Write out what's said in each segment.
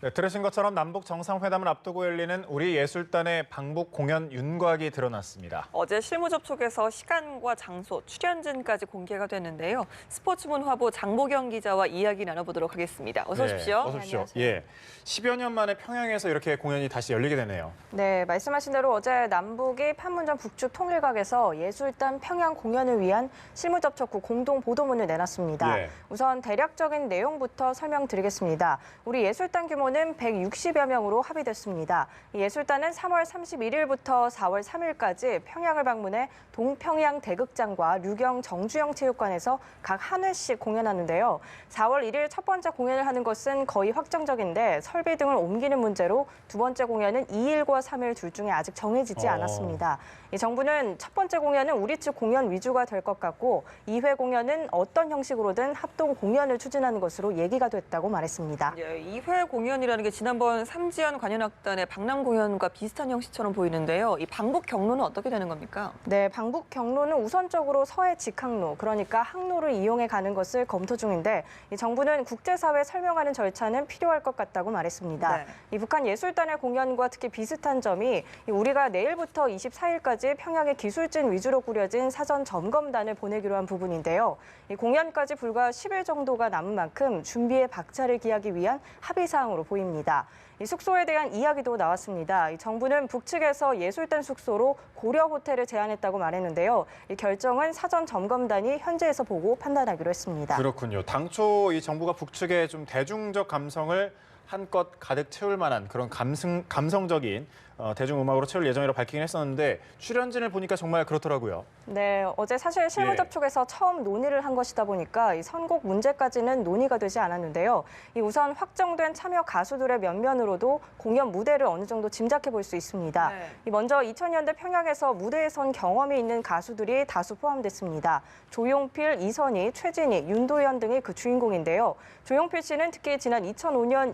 네, 들으신 것처럼 남북 정상회담을 앞두고 열리는 우리 예술단의 방북 공연 윤곽이 드러났습니다. 어제 실무 접촉에서 시간과 장소, 출연진까지 공개가 됐는데요. 스포츠문 화보 장보경 기자와 이야기 나눠보도록 하겠습니다. 어서 오십시오. 네, 어서 오십시오. 예, 10여 년 만에 평양에서 이렇게 공연이 다시 열리게 되네요. 네, 말씀하신 대로 어제 남북이 판문점 북측 통일각에서 예술단 평양 공연을 위한 실무 접촉 후 공동 보도문을 내놨습니다. 예. 우선 대략적인 내용부터 설명드리겠습니다. 우리 예술단 규모는 160여 명으로 합의됐습니다. 이 예술단은 3월 31일부터 4월 3일까지 평양을 방문해 동평양 대극장과 류경 정주영 체육관에서 각 한 회씩 공연하는데요. 4월 1일 첫 번째 공연을 하는 것은 거의 확정적인데 설비 등을 옮기는 문제로 두 번째 공연은 2일과 3일 둘 중에 아직 정해지지 않았습니다. 이 정부는 첫 번째 공연은 우리 측 공연 위주가 될 것 같고 2회 공연은 어떤 형식으로든 합동 공연을 추진하는 것으로 얘기가 됐다고 말했습니다. 예, 2회 공연이라는 게 지난번 삼지연 관현악단의 박람 공연과 비슷한 형식처럼 보이는데요. 이 방북 경로는 어떻게 되는 겁니까? 네, 방북 경로는 우선적으로 서해 직항로, 그러니까 항로를 이용해 가는 것을 검토 중인데 이 정부는 국제사회에 설명하는 절차는 필요할 것 같다고 말했습니다. 네. 이 북한 예술단의 공연과 특히 비슷한 점이 우리가 내일부터 24일까지 평양의 기술진 위주로 꾸려진 사전 점검단을 보내기로 한 부분인데요. 이 공연까지 불과 10일 정도가 남은 만큼 준비에 박차를 기하기 위한 합의 사항으로 보입니다. 이 숙소에 대한 이야기도 나왔습니다. 이 정부는 북측에서 예술단 숙소로 고려 호텔을 제안했다고 말했는데요. 이 결정은 사전 점검단이 현지에서 보고 판단하기로 했습니다. 그렇군요. 당초 이 정부가 북측의 좀 대중적 감성을 한껏 가득 채울 만한 그런 감성적인 대중음악으로 채울 예정이라고 밝히긴 했었는데 출연진을 보니까 정말 그렇더라고요. 네, 어제 사실 실무 예. 접촉에서 처음 논의를 한 것이다 보니까 이 선곡 문제까지는 논의가 되지 않았는데요. 이 우선 확정된 참여 가수들의 면면으로도 공연 무대를 어느 정도 짐작해 볼 수 있습니다. 네. 이 먼저 2000년대 평양에서 무대에 선 경험이 있는 가수들이 다수 포함됐습니다. 조용필, 이선희, 최진희, 윤도현 등이 그 주인공인데요. 조용필 씨는 특히 지난 2005년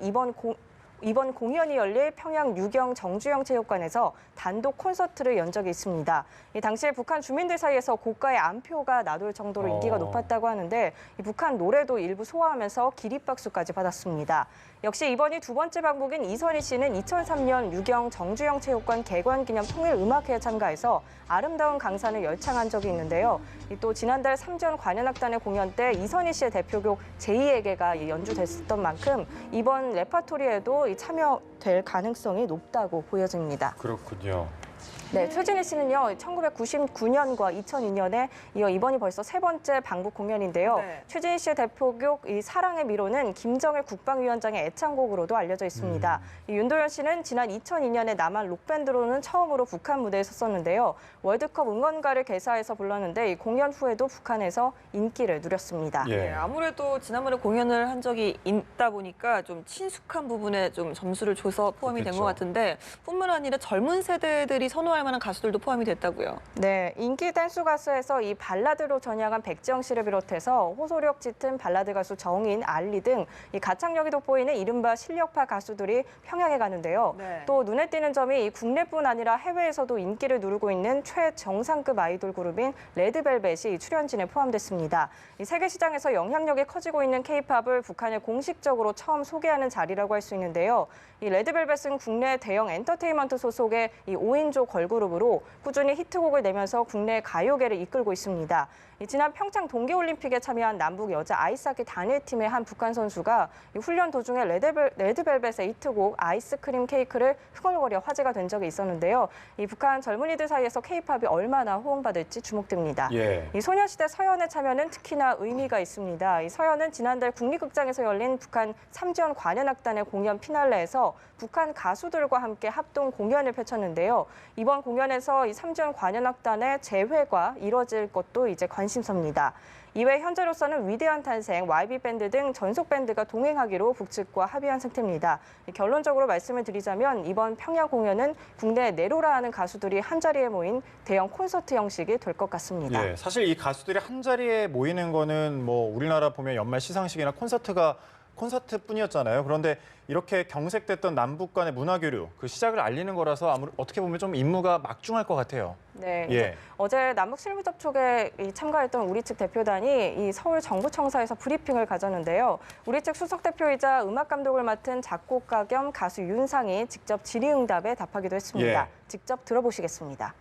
이번 공연이 열릴 평양 류경 정주영 체육관에서 단독 콘서트를 연 적이 있습니다. 이 당시에 북한 주민들 사이에서 고가의 안표가 나돌 정도로 인기가 높았다고 하는데 이 북한 노래도 일부 소화하면서 기립박수까지 받았습니다. 역시 이번이 두 번째 방북인 이선희 씨는 2003년 류경 정주영 체육관 개관기념 통일음악회에 참가해서 아름다운 강산을 열창한 적이 있는데요. 또 지난달 삼지연 관현악단의 공연 때 이선희 씨의 대표곡 제2에게가 연주됐었던 만큼 이번 레파토리에도 참여될 가능성이 높다고 보여집니다. 그렇군요. 네, 최진희 씨는요, 1999년과 2002년에 이어 이번이 벌써 세 번째 방북 공연인데요. 네. 최진희 씨의 대표곡 이 사랑의 미로는 김정일 국방위원장의 애창곡으로도 알려져 있습니다. 이 윤도현 씨는 지난 2002년에 남한 록밴드로는 처음으로 북한 무대에 섰었는데요. 월드컵 응원가를 개사해서 불렀는데 이 공연 후에도 북한에서 인기를 누렸습니다. 예. 네, 아무래도 지난번에 공연을 한 적이 있다 보니까 좀 친숙한 부분에 좀 점수를 줘서 포함이 된 것 그렇죠. 같은데 뿐만 아니라 젊은 세대들이 선호할 만한 가수들도 포함이 됐다고요. 네, 인기 댄스 가수에서 이 발라드로 전향한 백지영 씨를 비롯해서 호소력 짙은 발라드 가수 정인, 알리 등 이 가창력이 돋보이는 이른바 실력파 가수들이 평양에 가는데요. 네. 또 눈에 띄는 점이 이 국내뿐 아니라 해외에서도 인기를 누르고 있는 최정상급 아이돌 그룹인 레드벨벳이 출연진에 포함됐습니다. 이 세계 시장에서 영향력이 커지고 있는 K-팝을 북한에 공식적으로 처음 소개하는 자리라고 할 수 있는데요. 이 레드벨벳은 국내 대형 엔터테인먼트 소속의 이 5인조 걸그룹으로 꾸준히 히트곡을 내면서 국내 가요계를 이끌고 있습니다. 지난 평창 동계올림픽에 참여한 남북 여자 아이스하키 단일팀의 한 북한 선수가 훈련 도중에 레드벨벳의 히트곡 아이스크림 케이크를 흥얼거려 화제가 된 적이 있었는데요. 이 북한 젊은이들 사이에서 K-팝이 얼마나 호응받을지 주목됩니다. 예. 이 소녀시대 서연의 참여는 특히나 의미가 있습니다. 이 서연은 지난달 국립극장에서 열린 북한 삼지연 관현악단의 공연 피날레에서 북한 가수들과 함께 합동 공연을 펼쳤는데요. 이번 공연에서 이 삼지연 관현악단의 재회가 이뤄질 것도 이제 관심사입니다. 이외 현재로서는 위대한 탄생, YB밴드 등 전속 밴드가 동행하기로 북측과 합의한 상태입니다. 결론적으로 말씀을 드리자면 이번 평양 공연은 국내에 내로라 하는 가수들이 한자리에 모인 대형 콘서트 형식이 될 것 같습니다. 예, 사실 이 가수들이 한 자리에 모이는 거는 뭐 우리나라 보면 연말 시상식이나 콘서트가 콘서트뿐이었잖아요. 그런데 이렇게 경색됐던 남북 간의 문화 교류, 그 시작을 알리는 거라서 어떻게 보면 좀 임무가 막중할 것 같아요. 네, 예. 어제 남북 실무 접촉에 참가했던 우리 측 대표단이 이 서울 정부청사에서 브리핑을 가졌는데요. 우리 측 수석 대표이자 음악 감독을 맡은 작곡가 겸 가수 윤상이 직접 질의응답에 답하기도 했습니다. 예. 직접 들어보시겠습니다.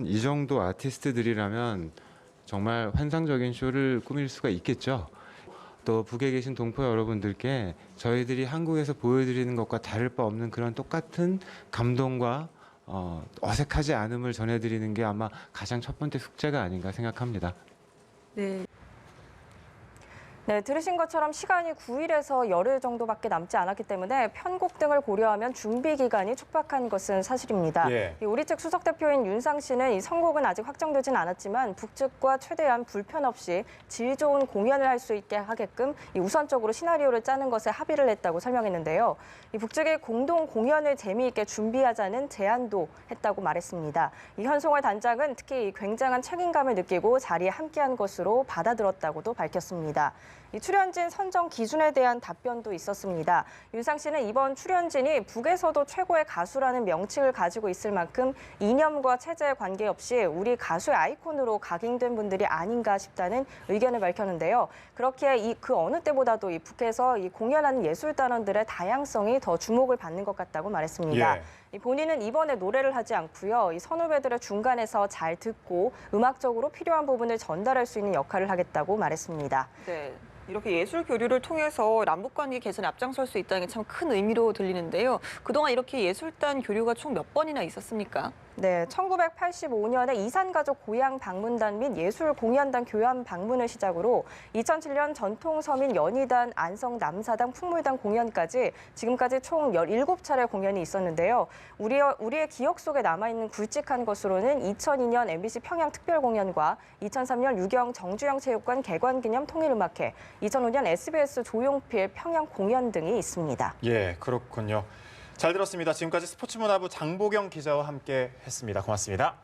이 정도 아티스트들이라면 정말 환상적인 쇼를 꾸밀 수가 있겠죠. 또 북에 계신 동포 여러분들께 저희들이 한국에서 보여드리는 것과 다를 바 없는 그런 똑같은 감동과 어색하지 않음을 전해드리는 게 아마 가장 첫 번째 숙제가 아닌가 생각합니다. 네. 네, 들으신 것처럼 시간이 9일에서 열흘 정도밖에 남지 않았기 때문에 편곡 등을 고려하면 준비 기간이 촉박한 것은 사실입니다. 예. 우리 측 수석 대표인 윤상 씨는 이 선곡은 아직 확정되진 않았지만 북측과 최대한 불편 없이 질 좋은 공연을 할 수 있게 하게끔 우선적으로 시나리오를 짜는 것에 합의를 했다고 설명했는데요. 이 북측이 공동 공연을 재미있게 준비하자는 제안도 했다고 말했습니다. 이 현송월 단장은 특히 이 굉장한 책임감을 느끼고 자리에 함께한 것으로 받아들었다고도 밝혔습니다. 이 출연진 선정 기준에 대한 답변도 있었습니다. 윤상 씨는 이번 출연진이 북에서도 최고의 가수라는 명칭을 가지고 있을 만큼 이념과 체제에 관계없이 우리 가수의 아이콘으로 각인된 분들이 아닌가 싶다는 의견을 밝혔는데요. 그렇게 그 어느 때보다도 이 북에서 이 공연하는 예술단원들의 다양성이 더 주목을 받는 것 같다고 말했습니다. 예. 본인은 이번에 노래를 하지 않고요. 이 선후배들의 중간에서 잘 듣고 음악적으로 필요한 부분을 전달할 수 있는 역할을 하겠다고 말했습니다. 네. 이렇게 예술 교류를 통해서 남북 관계 개선에 앞장설 수 있다는 게 참 큰 의미로 들리는데요. 그동안 이렇게 예술단 교류가 총 몇 번이나 있었습니까? 네, 1985년에 이산가족 고향 방문단 및 예술공연단 교환 방문을 시작으로 2007년 전통서민 연희단, 안성 남사당, 풍물단 공연까지 지금까지 총 17차례 공연이 있었는데요. 우리의 기억 속에 남아있는 굵직한 것으로는 2002년 MBC 평양 특별공연과 2003년 유경 정주영 체육관 개관기념 통일음악회, 2005년 SBS 조용필 평양 공연 등이 있습니다. 예, 그렇군요. 잘 들었습니다. 지금까지 스포츠문화부 장보경 기자와 함께 했습니다. 고맙습니다.